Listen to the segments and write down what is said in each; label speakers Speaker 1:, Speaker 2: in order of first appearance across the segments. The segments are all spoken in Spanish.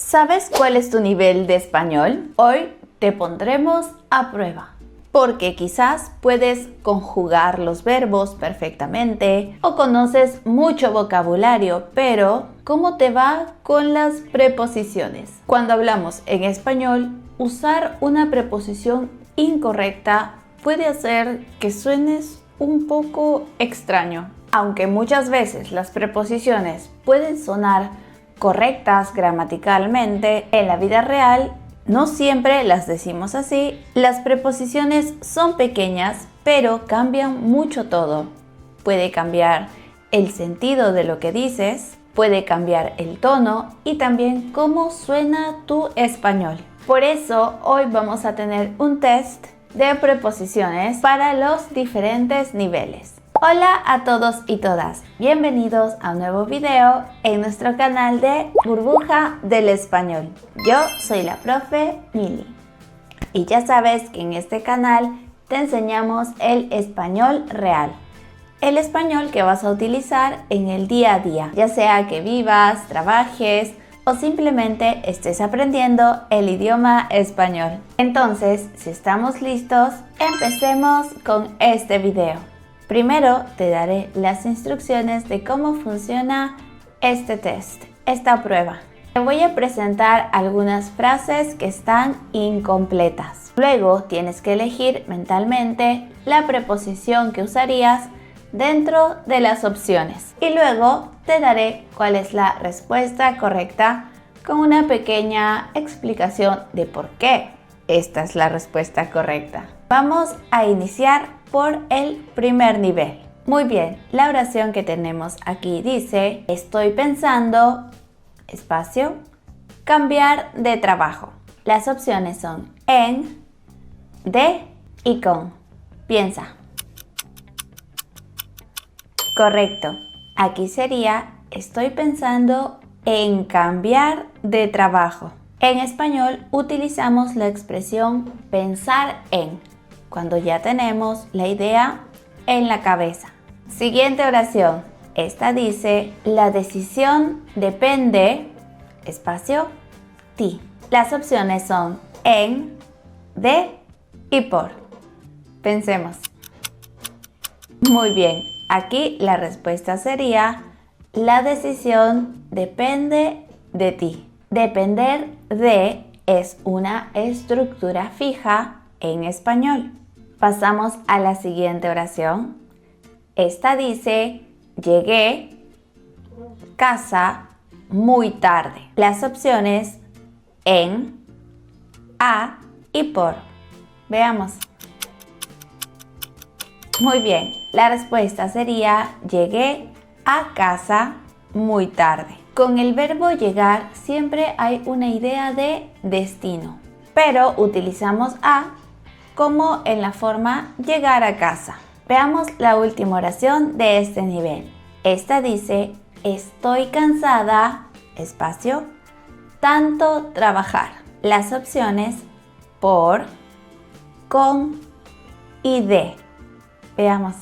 Speaker 1: ¿Sabes cuál es tu nivel de español? Hoy te pondremos a prueba, porque quizás puedes conjugar los verbos perfectamente o conoces mucho vocabulario, pero ¿cómo te va con las preposiciones? Cuando hablamos en español, usar una preposición incorrecta puede hacer que suenes un poco extraño. Aunque muchas veces las preposiciones pueden sonar correctas gramaticalmente, en la vida real no siempre las decimos así. Las preposiciones son pequeñas, pero cambian mucho todo. Puede cambiar el sentido de lo que dices, puede cambiar el tono y también cómo suena tu español. Por eso hoy vamos a tener un test de preposiciones para los diferentes niveles. Hola a todos y todas, bienvenidos a un nuevo video en nuestro canal de Burbuja del Español. Yo soy la profe Mili y ya sabes que en este canal te enseñamos el español real. El español que vas a utilizar en el día a día, ya sea que vivas, trabajes o simplemente estés aprendiendo el idioma español. Entonces, si estamos listos, empecemos con este video. Primero te daré las instrucciones de cómo funciona este test, esta prueba. Te voy a presentar algunas frases que están incompletas. Luego tienes que elegir mentalmente la preposición que usarías dentro de las opciones. Y luego te daré cuál es la respuesta correcta con una pequeña explicación de por qué esta es la respuesta correcta. Vamos a iniciar por el primer nivel. Muy bien, la oración que tenemos aquí dice: estoy pensando, espacio, cambiar de trabajo. Las opciones son en, de y con. Piensa. Correcto. Aquí sería: estoy pensando en cambiar de trabajo. En español utilizamos la expresión pensar en, cuando ya tenemos la idea en la cabeza. Siguiente oración. Esta dice: la decisión depende, espacio, ti. Las opciones son en, de y por. Pensemos. Muy bien. Aquí la respuesta sería: la decisión depende de ti. Depender de es una estructura fija en español. Pasamos a la siguiente oración. Esta dice: llegué casa muy tarde. Las opciones en, a y por. Veamos. Muy bien, la respuesta sería: llegué a casa muy tarde. Con el verbo llegar siempre hay una idea de destino, pero utilizamos a como en la forma llegar a casa. Veamos la última oración de este nivel. Esta dice: estoy cansada, espacio, tanto trabajar. Las opciones por, con y de. Veamos.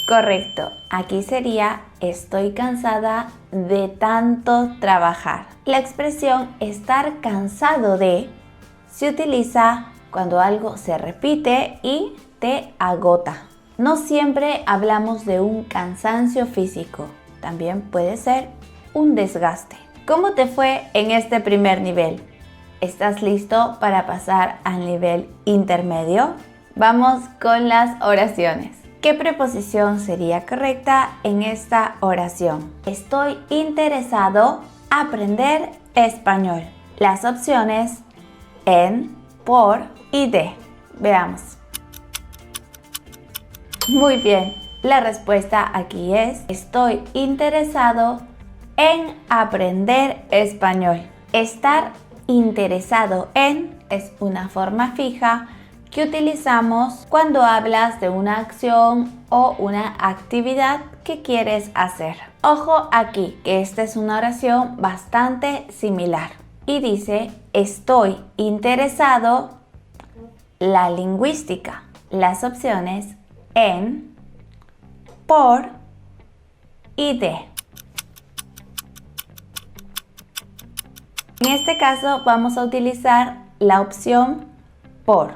Speaker 1: Correcto, aquí sería: estoy cansada de tanto trabajar. La expresión estar cansado de se utiliza cuando algo se repite y te agota. No siempre hablamos de un cansancio físico, también puede ser un desgaste. ¿Cómo te fue en este primer nivel? ¿Estás listo para pasar al nivel intermedio? Vamos con las oraciones. ¿Qué preposición sería correcta en esta oración? Estoy interesado en aprender español. Las opciones en, por y de. Veamos. Muy bien, la respuesta aquí es: estoy interesado en aprender español. Estar interesado en es una forma fija que utilizamos cuando hablas de una acción o una actividad que quieres hacer. Ojo aquí, que esta es una oración bastante similar y dice: estoy interesado, la lingüística. Las opciones en, por y de. En este caso vamos a utilizar la opción por.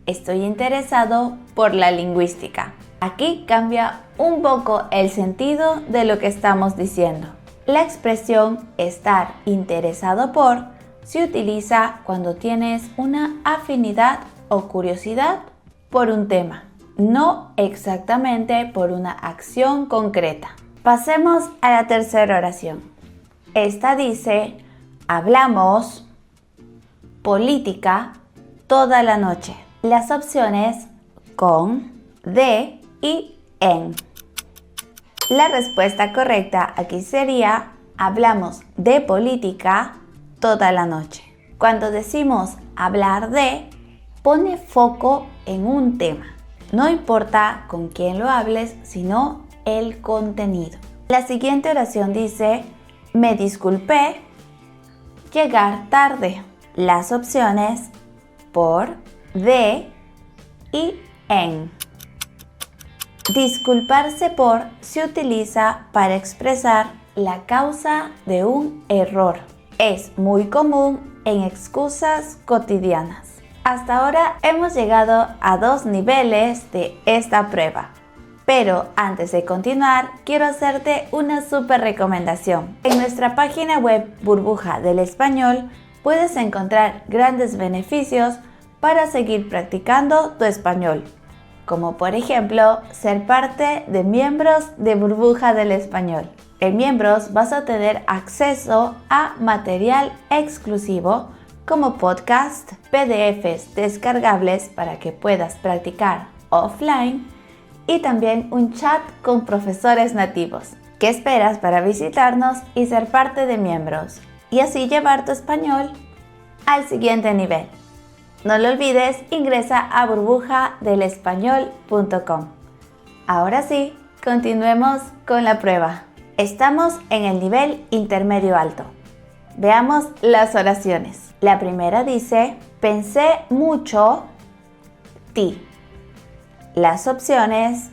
Speaker 1: Estoy interesado por la lingüística. Aquí cambia un poco el sentido de lo que estamos diciendo. La expresión estar interesado por se utiliza cuando tienes una afinidad o curiosidad por un tema, no exactamente por una acción concreta. Pasemos a la tercera oración. Esta dice: hablamos política toda la noche. Las opciones con, de y en. La respuesta correcta aquí sería: hablamos de política toda la noche. Cuando decimos hablar de, pone foco en un tema. No importa con quién lo hables, sino el contenido. La siguiente oración dice: me disculpé, llegar tarde. Las opciones por, de y en. Disculparse por se utiliza para expresar la causa de un error. Es muy común en excusas cotidianas. Hasta ahora hemos llegado a 2 niveles de esta prueba. Pero antes de continuar, quiero hacerte una súper recomendación. En nuestra página web Burbuja del Español puedes encontrar grandes beneficios para seguir practicando tu español, como por ejemplo ser parte de miembros de Burbuja del Español. En miembros vas a tener acceso a material exclusivo como podcast, PDFs descargables para que puedas practicar offline y también un chat con profesores nativos. ¿Qué esperas para visitarnos y ser parte de miembros? Y así llevar tu español al siguiente nivel. No lo olvides, ingresa a burbujadelespañol.com. Ahora sí, continuemos con la prueba. Estamos en el nivel intermedio alto. Veamos las oraciones. La primera dice: pensé mucho ti. Las opciones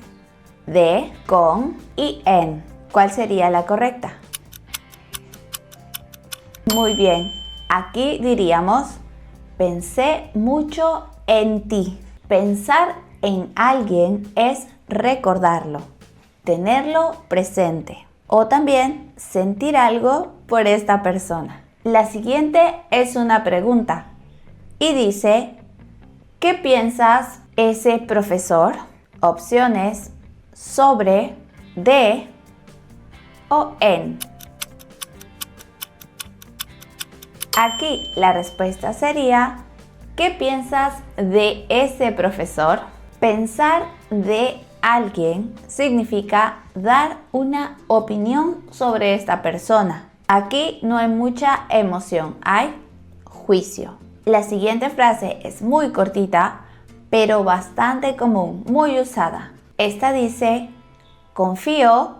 Speaker 1: de, con y en. ¿Cuál sería la correcta? Muy bien. Aquí diríamos: pensé mucho en ti. Pensar en alguien es recordarlo, tenerlo presente o también sentir algo por esta persona. La siguiente es una pregunta y dice: ¿qué piensas ese profesor? Opciones sobre, de o en. Aquí la respuesta sería: ¿qué piensas de ese profesor? Pensar de alguien significa dar una opinión sobre esta persona. Aquí no hay mucha emoción, hay juicio. La siguiente frase es muy cortita, pero bastante común, muy usada. Esta dice: confío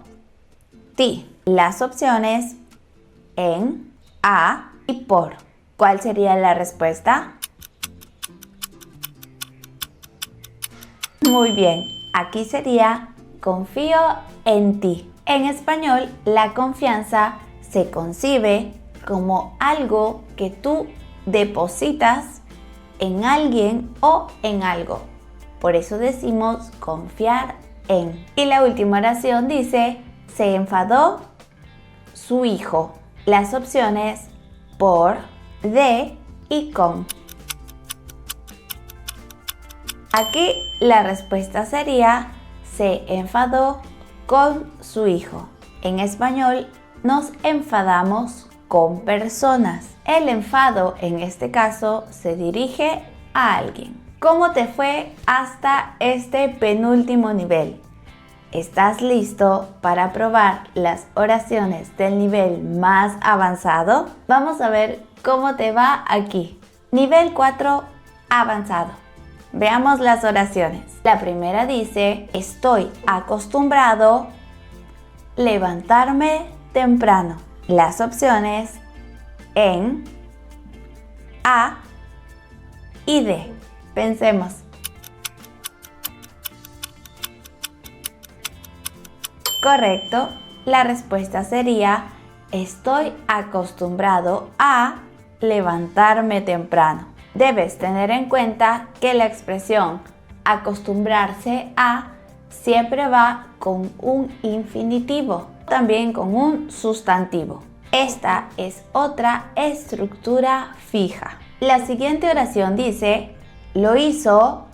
Speaker 1: ti. Las opciones en, a y por. ¿Cuál sería la respuesta? Muy bien, aquí sería: confío en ti. En español, la confianza se concibe como algo que tú depositas en alguien o en algo. Por eso decimos confiar en. Y la última oración dice: se enfadó su hijo. Las opciones por, de y con. Aquí la respuesta sería: se enfadó con su hijo. En español nos enfadamos con personas. El enfado en este caso se dirige a alguien. ¿Cómo te fue hasta este penúltimo nivel? ¿Estás listo para probar las oraciones del nivel más avanzado? Vamos a ver cómo te va aquí. Nivel 4 avanzado. Veamos las oraciones. La primera dice: estoy acostumbrado levantarme temprano. Las opciones en, a y de. Pensemos. Correcto. La respuesta sería: estoy acostumbrado a levantarme temprano. Debes tener en cuenta que la expresión acostumbrarse a siempre va con un infinitivo, también con un sustantivo. Esta es otra estructura fija. La siguiente oración dice, lo hizo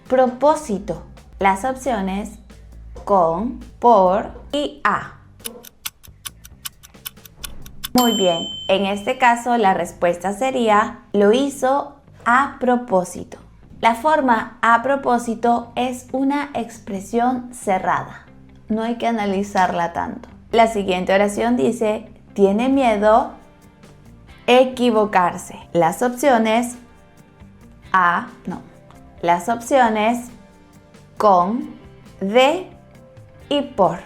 Speaker 1: propósito. Las opciones con, por y a. Muy bien, en este caso la respuesta sería, lo hizo a propósito. La forma a propósito es una expresión cerrada. No hay que analizarla tanto. La siguiente oración dice, tiene miedo equivocarse. Las opciones las opciones con, de y por.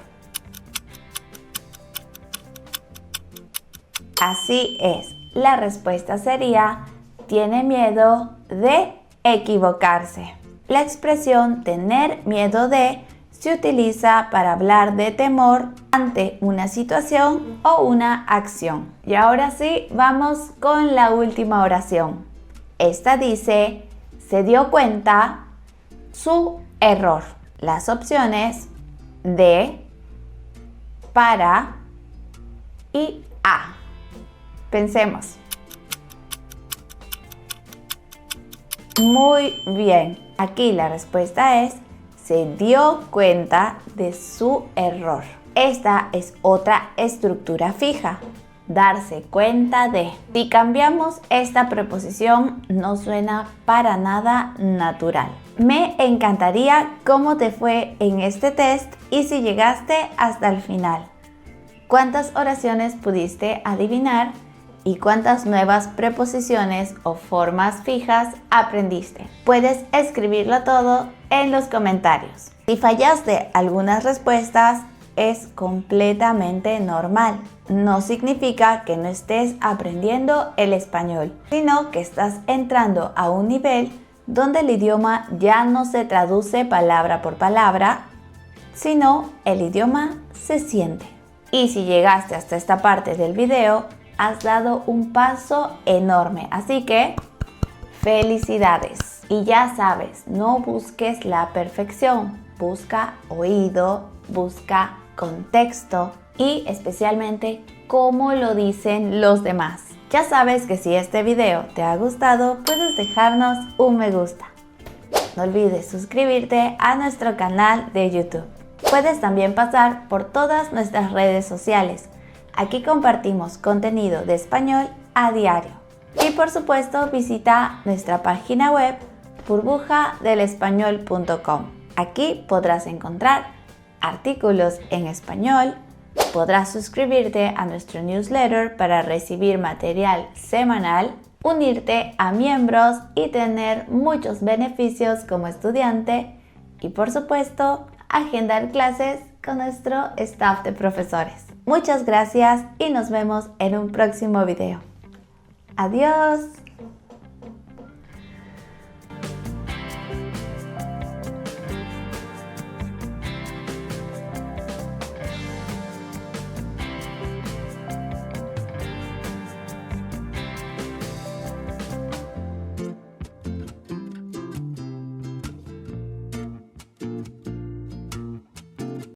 Speaker 1: Así es, la respuesta sería, tiene miedo de equivocarse. La expresión tener miedo de se utiliza para hablar de temor ante una situación o una acción. Y ahora sí, vamos con la última oración. Esta dice, se dio cuenta su error. Las opciones de, para y a. Pensemos. Muy bien. Aquí la respuesta es, se dio cuenta de su error. Esta es otra estructura fija. Darse cuenta de. Si cambiamos esta preposición, no suena para nada natural. Me encantaría cómo te fue en este test y si llegaste hasta el final. ¿Cuántas oraciones pudiste adivinar? ¿Y cuántas nuevas preposiciones o formas fijas aprendiste? Puedes escribirlo todo en los comentarios. Si fallaste algunas respuestas, es completamente normal. No significa que no estés aprendiendo el español, sino que estás entrando a un nivel donde el idioma ya no se traduce palabra por palabra, sino el idioma se siente. Y si llegaste hasta esta parte del video, has dado un paso enorme, así que felicidades. Y ya sabes, no busques la perfección, busca oído, busca contexto y especialmente cómo lo dicen los demás. Ya sabes que si este video te ha gustado, puedes dejarnos un me gusta. No olvides suscribirte a nuestro canal de YouTube. Puedes también pasar por todas nuestras redes sociales. Aquí compartimos contenido de español a diario. Y por supuesto visita nuestra página web burbujadelespañol.com. Aquí podrás encontrar artículos en español, podrás suscribirte a nuestro newsletter para recibir material semanal, unirte a miembros y tener muchos beneficios como estudiante y por supuesto agendar clases con nuestro staff de profesores. Muchas gracias y nos vemos en un próximo video. ¡Adiós!